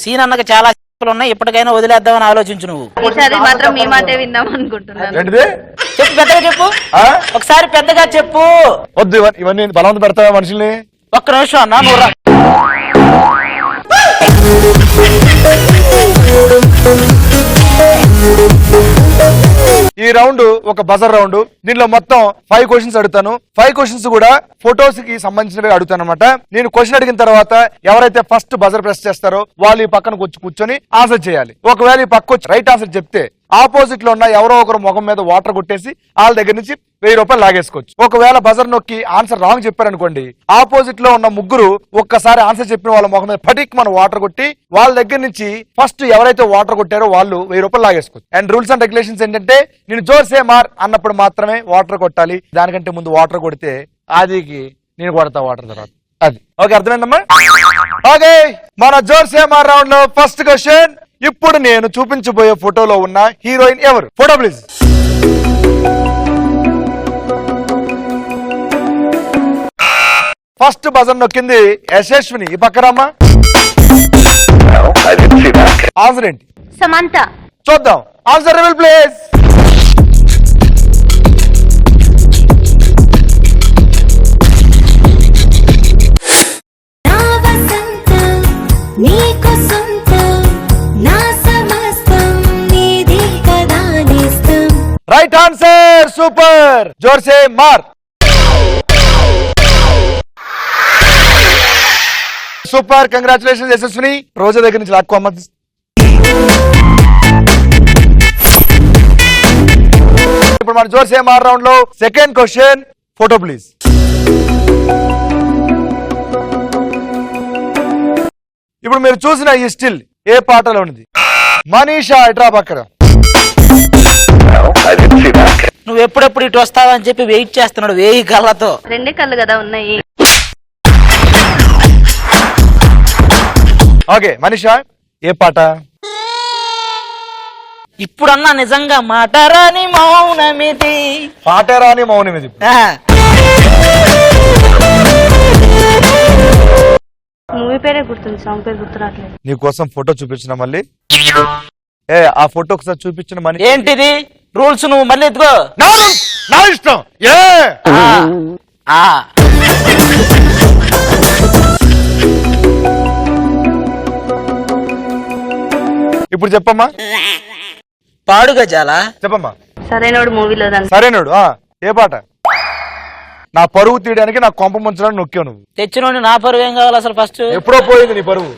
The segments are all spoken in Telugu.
సీన్ అన్నకు చాలా ఉన్నాయి, ఇప్పటికైనా వదిలేద్దామని ఆలోచించు నువ్వు. ఈసారి మాత్రం మీ మాటే విందాం అనుకుంటున్నాను. చెప్పు పెద్దగా చెప్పు, ఒకసారి పెద్దగా చెప్పు. వద్దు ఇవన్నీ బలవంత పెడతావా మనుషుల్ని? ఒక్క నిమిషం అన్నా నువ్వు రా. ఈ రౌండ్ ఒక బజర్ రౌండ్. దీనిలో మొత్తం 5 క్వశ్చన్స్ అడుగుతాను. 5 క్వశ్చన్స్ కూడా ఫొటోస్ కి సంబంధించినవి అడుగుతాను అనమాట. నేను క్వశ్చన్ అడిగిన తర్వాత ఎవరైతే ఫస్ట్ బజర్ ప్రెస్ చేస్తారో వాళ్ళు ఈ పక్కన కూర్చొని ఆన్సర్ చేయాలి. ఒకవేళ ఈ పక్క వచ్చి రైట్ ఆన్సర్ చెప్తే ఆపోజిట్ లో ఉన్న ఎవరో ఒకరు ముఖం మీద వాటర్ కొట్టేసి వాళ్ళ దగ్గర నుంచి 1000 రూపాయలు లాగేసుకోవచ్చు. ఒకవేళ బజర్ నొక్కి ఆన్సర్ రాంగ్ చెప్పారనుకోండి, ఆపోజిట్ లో ఉన్న ముగ్గురు ఒక్కసారి ఆన్సర్ చెప్పిన వాళ్ళ ముఖం మీద పటిక్ మన వాటర్ కొట్టి వాళ్ళ దగ్గర నుంచి ఫస్ట్ ఎవరైతే వాటర్ కొట్టారో వాళ్ళు 1000 రూపాయలు లాగేసుకోవచ్చు. అండ్ రూల్స్ అండ్ రెగ్యులేషన్స్ ఏంటంటే నేను జోర్సే మార్ అన్నప్పుడు మాత్రమే వాటర్ కొట్టాలి. దానికంటే ముందు వాటర్ కొడితే ఆదికి నేను కొడతా వాటర్ తర్వాత. అది ఓకే, అర్థమైందమ్మా? ఓకే, మన జోర్సే మార్ రౌండ్ లో ఫస్ట్ క్వశ్చన్. ఇప్పుడు నేను చూపించబోయే ఫోటోలో ఉన్న హీరోయిన్ ఎవరు? Photo please. ఫస్ట్ బజర్ నొక్కింది యశస్విని. ఈ పక్కరమ్మా. ఆన్సర్ ఏంటి? సమంత. చూద్దాం answer reveal please. Right answer, super. జోర్సే మార్. సూపర్, కంగ్రాచులేషన్స్ యశస్విని. రోజా దగ్గర నుంచి లాక్కో అమ్మ. ఇప్పుడు మన జోర్సే మార్ రౌండ్ లో సెకండ్ క్వశ్చన్. Photo please. ఇప్పుడు మీరు చూసిన ఈ స్టిల్ ఏ పాటలో ఉన్నది? మనీషా ఇట్రా పక్కన. నువ్వు ఎప్పుడెప్పుడు ఇటు వస్తావని చెప్పి వెయిట్ చేస్తున్నాడు 1000 కళ్ళతో. 2 కళ్ళు కదా ఉన్నాయి. ఓకే మనీషా, ఏ పాట? ఇప్పుడన్నా నిజంగా మాటరాని మౌనమిది. పాటరాని మౌనమిది. మూవీ పేరే గుర్తుంది, సాంగ్ పేరు గుర్తు రావట్లేదు. నీ కోసం ఫోటో చూపించిన మళ్ళీ ఆ ఫోటో ఒకసారి చూపించిన మనీ. ఏంటిది రూల్స్? నువ్వు మళ్ళీ ఎత్తుకో. నా ఇష్టం. ఇప్పుడు చెప్పమ్మా. పాడుగా చాలా చెప్పమ్మా. సరైనోడు మూవీలో. సరైనోడు ఏ పాట? నా పరువు తీయడానికి నా కొంప ముంచడానికి నొక్కావు నువ్వు. తెచ్చినోడి నా పరువు ఏం కావాలి అసలు? ఫస్ట్ ఎప్పుడో పోయింది నీ పరువు.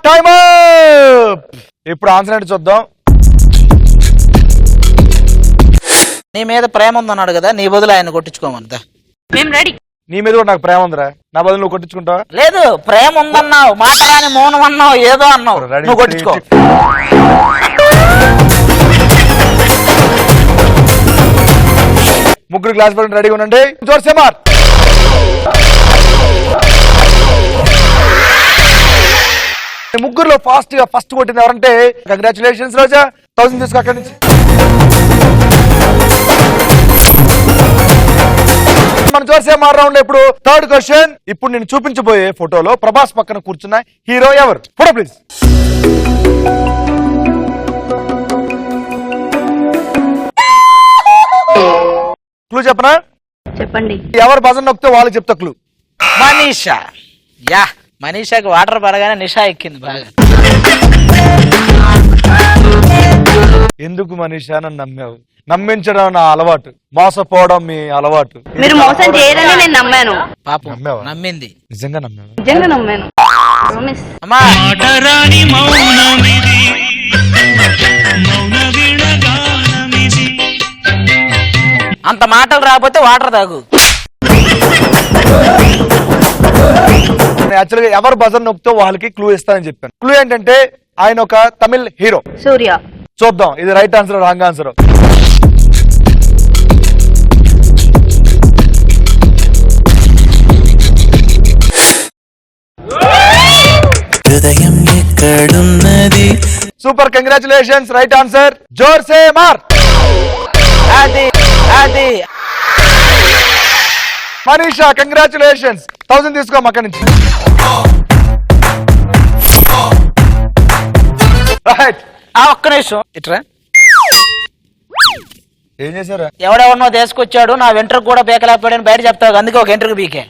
Time up. ఇప్పుడు ఆన్సర్ ఏంటి చూద్దాం. నీ మీద ప్రేమ ఉందన్నాడు కదా, నీ బదులు ఆయన కొట్టించుకోమంతా. మేము రెడీ. నీ మీద కూడా నాకు ప్రేమ ఉందిరా, నా బదులు నువ్వు కొట్టించుకుంటావా? లేదు, ప్రేమ ఉందన్నావు, మాటరాని మౌనం అన్నావు, ఏదో అన్నావు, నువ్వు కొట్టించుకో. ముగ్గురు గ్లాస్ పట్టుకుని రెడీగా ఉండండి. జోర్సే మార్. ముగ్గురులో ఫస్ట్ కొట్టింది ఎవరంటే కంగ్రాచులేషన్స్ రోజా. 1000 తీసుకో అక్కడి నుంచి. మన జోర్సే మార్ రౌండ్ లో ఇప్పుడు థర్డ్ క్వశ్చన్. ఇప్పుడు నేను చూపించబోయే ఫోటోలో ప్రభాస్ పక్కన కూర్చున్న హీరో ఎవరు? Photo please. క్లూ చెప్పనా? చెప్పండి. ఎవరు బజన్ నొక్కితే వాళ్ళకి చెప్తా క్లూ. మనీషా. యా, మనీషాకి వాటర్ పడగానే నిషా ఎక్కింది బాగా. ఎందుకు మనీషా నన్ను నమ్మావు? నమ్మించడం నా అలవాటు, మోసపోవడం మీ అలవాటు. మీరు మోసం చేయరని నేను నమ్మాను. పాపం నమ్మింది. నిజంగా నమ్మావు? నిజంగా నమ్మాను. అమ్మా అంత మాటలు రాకపోతే వాటర్ తాగు. యాక్చువల్గా ఎవరు బజన్ నొక్కితో వాళ్ళకి క్లూ ఇస్తానని చెప్పాను. క్లూ ఏంటంటే ఆయన ఒక తమిళ్ హీరో. సూర్య. చూద్దాం ఇది రైట్ ఆన్సర్ రాంగ్ ఆన్సర్. హృదయం ఎక్కడున్నది? Super, congratulations. రైట్ ఆన్సర్ జోర్సే మార్. అది మనీషా కంగ్రాచులేషన్స్. 1000 తీసుకో అక్కడి నుంచి. రైట్. ఆ ఒక్క నిమిషం ఇట్రా. ఏం చేశారా? ఎవడెవరినో తీసుకొచ్చాడు, నా వెంట్రుకు కూడా బీకలేకపోయాడని బయట చెప్తావు, అందుకే ఒక వెంట్రుకు బీకే.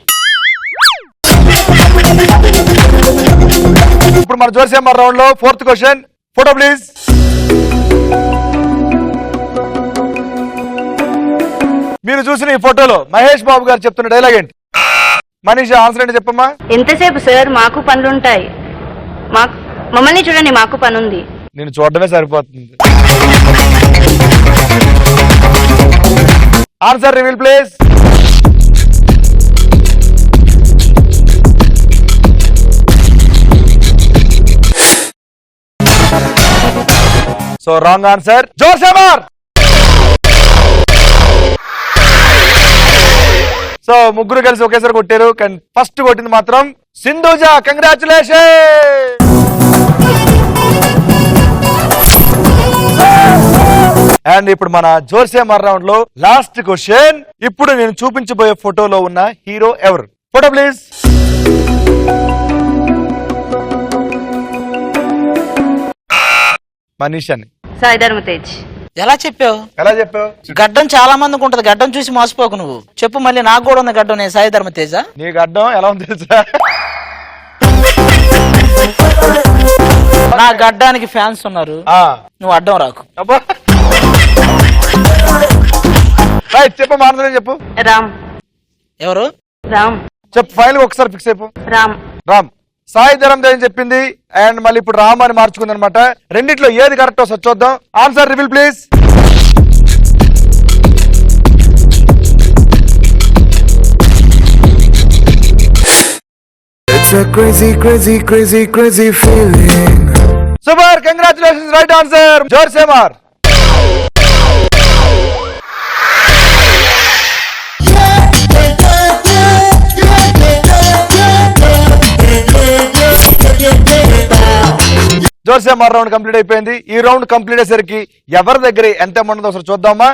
ఇప్పుడు మన జోర్సేమర్ రౌండ్ లో 4th క్వశ్చన్. Photo please. మీరు చూసిన ఈ ఫోటోలో మహేష్ బాబు గారు చెప్తున్న డైలాగ్ ఏంటి? మనీష ఆన్సర్ ఏంటి చెప్పమ్మా? ఎంతసేపు సార్, మాకు పనులుంటాయి. మమ్మల్ని చూడండి, మాకు పని ఉంది. నేను చూడడమే సరిపోతుంది. Answer reveal please. So wrong answer. జోర్సేమర్. సో ముగ్గురు కలిసి ఒకేసారి కొట్టారు, కానీ ఫస్ట్ కొట్టింది మాత్రం సింధూజ. కంగ్రాచులేషన్. అండ్ ఇప్పుడు మన జోర్సేమర్ రౌండ్ లో లాస్ట్ క్వశ్చన్. ఇప్పుడు నేను చూపించబోయే ఫోటోలో ఉన్న హీరో ఎవరు? Photo please. మనీషని. సాయి ధర్మ తేజ్. ఎలా చెప్పావు? ఎలా చెప్పావు? గడ్డం చాలా మందికి ఉంటది, గడ్డం చూసి మోసపోకు నువ్వు. చెప్పు మళ్ళీ. నాకు కూడా ఉంది గడ్డం, నేను సాయి ధర్మ తేజ. నీ గడ్డం ఎలా ఉంది తెలుసా? నా గడ్డానికి ఫ్యాన్స్ ఉన్నారు, నువ్వు అడ్డం రాకు. చెప్పు మానస, చెప్పు. రామ్. ఎవరు? రామ్. చెప్పు, ఫైనల్ ఒకసారి ఫిక్స్ అయిపో. రామ్. రామ్. సాయి ధరం తేజ్ చెప్పింది, అండ్ మళ్ళీ ఇప్పుడు రామ్ అని మార్చుకుంది అనమాట. రెండిట్లో ఏది కరెక్టో చూద్దాం. Answer reveal please. It's a crazy, crazy, crazy, crazy feeling. Super, congratulations. Right answer జోర్సేమర్. జోర్సేమర్ రౌండ్ కంప్లీట్ అయిపోయింది. ఈ రౌండ్ కంప్లీట్ అయ్యేసరికి ఎవరి దగ్గర ఎంత అమౌంట్ ఉందో ఒకసారి చూద్దామా.